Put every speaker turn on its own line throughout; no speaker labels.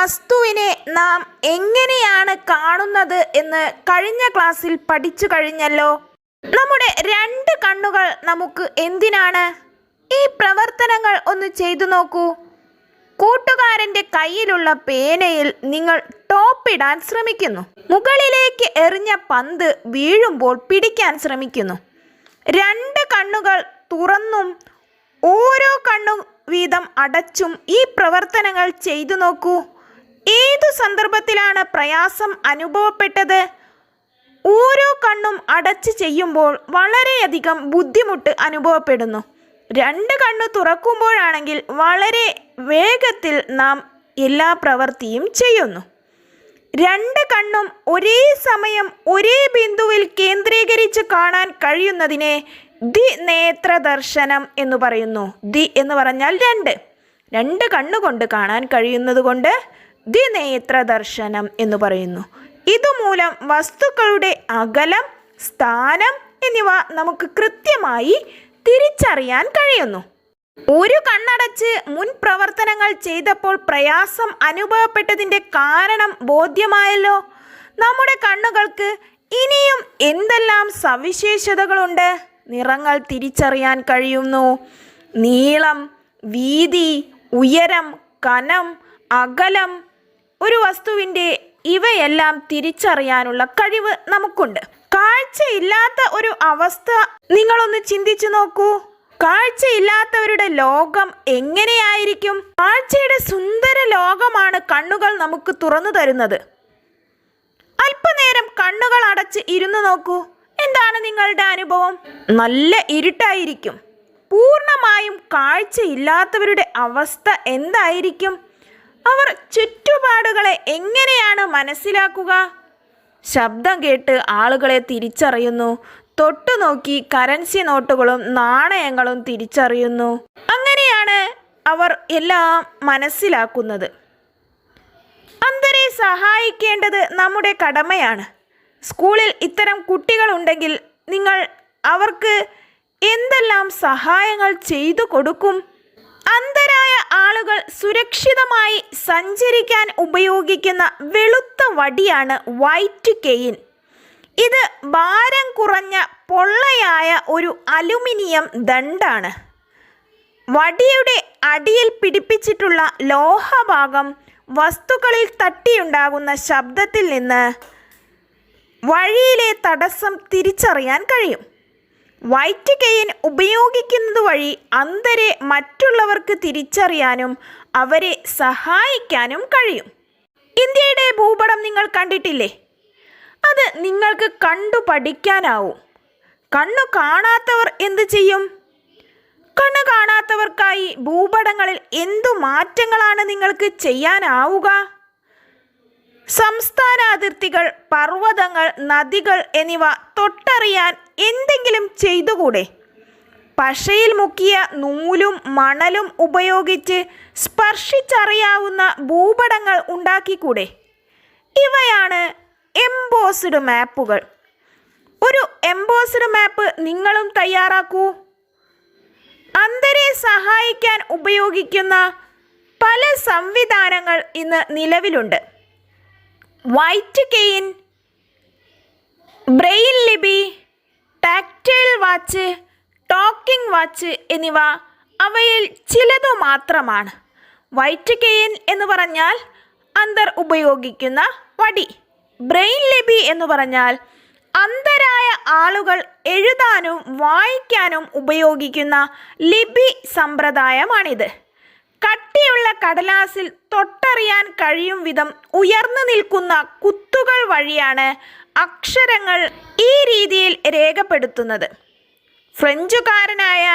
വസ്തുവിനെ നാം എങ്ങനെയാണ് കാണുന്നത് എന്ന് കഴിഞ്ഞ ക്ലാസ്സിൽ പഠിച്ചു കഴിഞ്ഞല്ലോ. നമ്മുടെ രണ്ട് കണ്ണുകൾ നമുക്ക് എന്തിനാണ്? ഈ പ്രവർത്തനങ്ങൾ ഒന്ന് ചെയ്തു നോക്കൂ. കൂട്ടുകാരൻ്റെ കയ്യിലുള്ള പേനയിൽ നിങ്ങൾ ടോപ്പിടാൻ ശ്രമിക്കുന്നു. മുകളിലേക്ക് എറിഞ്ഞ പന്ത് വീഴുമ്പോൾ പിടിക്കാൻ ശ്രമിക്കുന്നു. രണ്ട് കണ്ണുകൾ തുറന്നും ഓരോ കണ്ണു വീതം അടച്ചും ഈ പ്രവർത്തനങ്ങൾ ചെയ്തു നോക്കൂ. ഏതു സന്ദർഭത്തിലാണ് പ്രയാസം അനുഭവപ്പെട്ടത്? ഓരോ കണ്ണും അടച്ച് ചെയ്യുമ്പോൾ വളരെയധികം ബുദ്ധിമുട്ട് അനുഭവപ്പെടുന്നു. രണ്ട് കണ്ണു തുറക്കുമ്പോഴാണെങ്കിൽ വളരെ വേഗത്തിൽ നാം എല്ലാ പ്രവൃത്തിയും ചെയ്യുന്നു. രണ്ട് കണ്ണും ഒരേ സമയം ഒരേ ബിന്ദുവിൽ കേന്ദ്രീകരിച്ച് കാണാൻ കഴിയുന്നതിനെ ദ്വിനേത്രദർശനം എന്ന് പറയുന്നു. ദ്വി എന്ന് പറഞ്ഞാൽ രണ്ട് കണ്ണുകൊണ്ട് കാണാൻ കഴിയുന്നത് കൊണ്ട് ദ്വിനേത്രദർശനം എന്ന് പറയുന്നു. ഇതുമൂലം വസ്തുക്കളുടെ അകലം, സ്ഥാനം എന്നിവ നമുക്ക് കൃത്യമായി തിരിച്ചറിയാൻ കഴിയുന്നു. ഒരു കണ്ണടച്ച് മുൻ പ്രവർത്തനങ്ങൾ ചെയ്തപ്പോൾ പ്രയാസം അനുഭവപ്പെട്ടതിൻ്റെ കാരണം ബോധ്യമായല്ലോ. നമ്മുടെ കണ്ണുകൾക്ക് ഇനിയും എന്തെല്ലാം സവിശേഷതകളുണ്ട്? നിറങ്ങൾ തിരിച്ചറിയാൻ കഴിയുന്നു. നീളം, വീതി, ഉയരം, കനം, അകലം, ഒരു വസ്തുവിൻ്റെ ഇവയെല്ലാം തിരിച്ചറിയാനുള്ള കഴിവ് നമുക്കുണ്ട്. കാഴ്ചയില്ലാത്ത ഒരു അവസ്ഥ നിങ്ങളൊന്ന് ചിന്തിച്ചു നോക്കൂ. കാഴ്ചയില്ലാത്തവരുടെ ലോകം എങ്ങനെയായിരിക്കും? കാഴ്ചയുടെ സുന്ദര ലോകമാണ് കണ്ണുകൾ നമുക്ക് തുറന്നു തരുന്നത്. അല്പനേരം കണ്ണുകൾ അടച്ച് ഇരുന്നു നോക്കൂ. എന്താണ് നിങ്ങളുടെ അനുഭവം? നല്ല ഇരുട്ടായിരിക്കും. പൂർണ്ണമായും കാഴ്ചയില്ലാത്തവരുടെ അവസ്ഥ എന്തായിരിക്കും? അവർ ചുറ്റുപാടുകളെ എങ്ങനെയാണ് മനസ്സിലാക്കുക? ശബ്ദം കേട്ട് ആളുകളെ തിരിച്ചറിയുന്നു. തൊട്ടു നോക്കി കറൻസി നോട്ടുകളും നാണയങ്ങളും തിരിച്ചറിയുന്നു. അങ്ങനെയാണ് അവർ എല്ലാം മനസ്സിലാക്കുന്നത്. അന്ധരെ സഹായിക്കേണ്ടത് നമ്മുടെ കടമയാണ്. സ്കൂളിൽ ഇത്തരം കുട്ടികളുണ്ടെങ്കിൽ നിങ്ങൾ അവർക്ക് എന്തെല്ലാം സഹായങ്ങൾ ചെയ്തു കൊടുക്കും? അന്ധരായ ആളുകൾ സുരക്ഷിതമായി സഞ്ചരിക്കാൻ ഉപയോഗിക്കുന്ന വെളുത്ത വടിയാണ് വൈറ്റ് കെയിൻ. ഇത് ഭാരം കുറഞ്ഞ പൊള്ളയായ ഒരു അലുമിനിയം ദണ്ഡാണ്. വടിയുടെ അടിയിൽ പിടിപ്പിച്ചിട്ടുള്ള ലോഹഭാഗം വസ്തുക്കളിൽ തട്ടിയുണ്ടാകുന്ന ശബ്ദത്തിൽ നിന്ന് വഴിയിലെ തടസ്സം തിരിച്ചറിയാൻ കഴിയും. വൈറ്റ് കെയിൻ ഉപയോഗിക്കുന്നത് വഴി അന്ധരെ മറ്റുള്ളവർക്ക് തിരിച്ചറിയാനും അവരെ സഹായിക്കാനും കഴിയും. ഇന്ത്യയുടെ ഭൂപടം നിങ്ങൾ കണ്ടിട്ടില്ലേ? അത് നിങ്ങൾക്ക് കണ്ടു പഠിക്കാനാവും. കണ്ണു കാണാത്തവർ എന്ത് ചെയ്യും? കണ്ണു കാണാത്തവർക്കായി ഭൂപടങ്ങളിൽ എന്തു മാറ്റങ്ങളാണ് നിങ്ങൾക്ക് ചെയ്യാനാവുക? സംസ്ഥാന അതിർത്തികൾ, പർവ്വതങ്ങൾ, നദികൾ എന്നിവ തൊട്ടറിയാൻ എന്തെങ്കിലും ചെയ്തുകൂടെ? പശയിൽ മുക്കിയ നൂലും മണലും ഉപയോഗിച്ച് സ്പർശിച്ചറിയാവുന്ന ഭൂപടങ്ങൾ ഉണ്ടാക്കിക്കൂടെ? ഇവയാണ് എംബോസ്ഡ് മാപ്പുകൾ. ഒരു എംബോസ്ഡ് മാപ്പ് നിങ്ങളും തയ്യാറാക്കൂ. അന്ധരെ സഹായിക്കാൻ ഉപയോഗിക്കുന്ന പല സംവിധാനങ്ങൾ ഇന്ന് നിലവിലുണ്ട്. വൈറ്റ് കെയിൻ, ബ്രെയിൽ ലിപി, ടാക്ടൈൽ വാച്ച്, ടോക്കിംഗ് വാച്ച് എന്നിവ അവയിൽ ചിലതു മാത്രമാണ്. വൈറ്റ് കെയിൻ എന്ന് പറഞ്ഞാൽ അന്ധർ ഉപയോഗിക്കുന്ന വടി. ബ്രെയിൽ ലിപി എന്ന് പറഞ്ഞാൽ അന്ധരായ ആളുകൾ എഴുതാനും വായിക്കാനും ഉപയോഗിക്കുന്ന ലിപി സമ്പ്രദായമാണിത്. കട്ടിയുള്ള കടലാസിൽ തൊട്ടറിയാൻ കഴിയും വിധം ഉയർന്നു നിൽക്കുന്ന കുത്തുകൾ വഴിയാണ് അക്ഷരങ്ങൾ ഈ രീതിയിൽ രേഖപ്പെടുത്തുന്നത്. ഫ്രഞ്ചുകാരനായ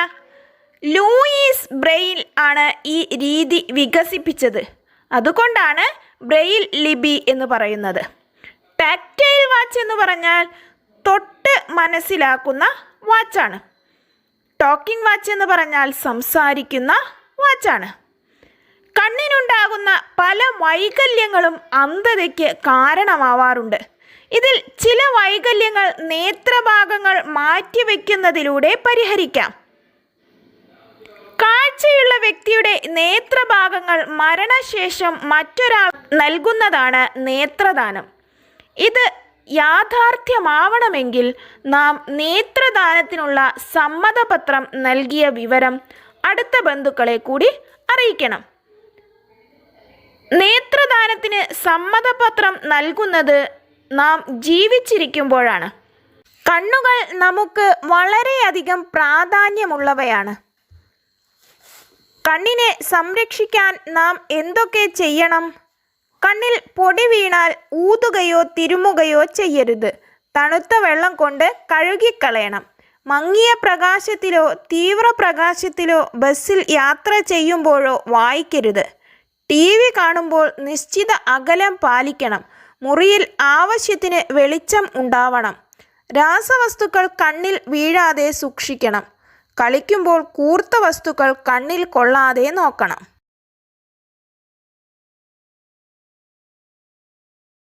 ലൂയിസ് ബ്രെയിൽ ആണ് ഈ രീതി വികസിപ്പിച്ചത്. അതുകൊണ്ടാണ് ബ്രെയിൽ ലിപി എന്ന് പറയുന്നത്. ടാക്ടൈൽ വാച്ച് എന്ന് പറഞ്ഞാൽ തൊട്ട് മനസ്സിലാക്കുന്ന വാച്ചാണ്. ടോക്കിംഗ് വാച്ച് എന്ന് പറഞ്ഞാൽ സംസാരിക്കുന്ന വാച്ചാണ്. കണ്ണിനുണ്ടാകുന്ന പല വൈകല്യങ്ങളും അന്ധതയ്ക്ക് കാരണമാവാറുണ്ട്. ഇതിൽ ചില വൈകല്യങ്ങൾ നേത്രഭാഗങ്ങൾ മാറ്റിവെക്കുന്നതിലൂടെ പരിഹരിക്കാം. കാഴ്ചയുള്ള വ്യക്തിയുടെ നേത്രഭാഗങ്ങൾ മരണശേഷം മറ്റൊരാൾ നൽകുന്നതാണ് നേത്രദാനം. ഇത് യാഥാർത്ഥ്യമാവണമെങ്കിൽ നാം നേത്രദാനത്തിനുള്ള സമ്മതപത്രം നൽകിയ വിവരം അടുത്ത ബന്ധുക്കളെ കൂടി അറിയിക്കണം. നേത്രദാനത്തിന് സമ്മതപത്രം നൽകുന്നത് നാം ജീവിച്ചിരിക്കുമ്പോഴാണ്. കണ്ണുകൾ നമുക്ക് വളരെയധികം പ്രാധാന്യമുള്ളവയാണ്. കണ്ണിനെ സംരക്ഷിക്കാൻ നാം എന്തൊക്കെ ചെയ്യണം? കണ്ണിൽ പൊടി വീണാൽ ഊതുകയോ തിരുമുകയോ ചെയ്യരുത്. തണുത്ത വെള്ളം കൊണ്ട് കഴുകിക്കളയണം. മങ്ങിയ പ്രകാശത്തിലോ തീവ്രപ്രകാശത്തിലോ ബസ്സിൽ യാത്ര ചെയ്യുമ്പോഴോ വായിക്കരുത്. TV കാണുമ്പോൾ നിശ്ചിത അകലം പാലിക്കണം. മുറിയിൽ ആവശ്യത്തിന് വെളിച്ചം ഉണ്ടാവണം. രാസവസ്തുക്കൾ കണ്ണിൽ വീഴാതെ സൂക്ഷിക്കണം. കളിക്കുമ്പോൾ കൂർത്ത വസ്തുക്കൾ കണ്ണിൽ കൊള്ളാതെ നോക്കണം.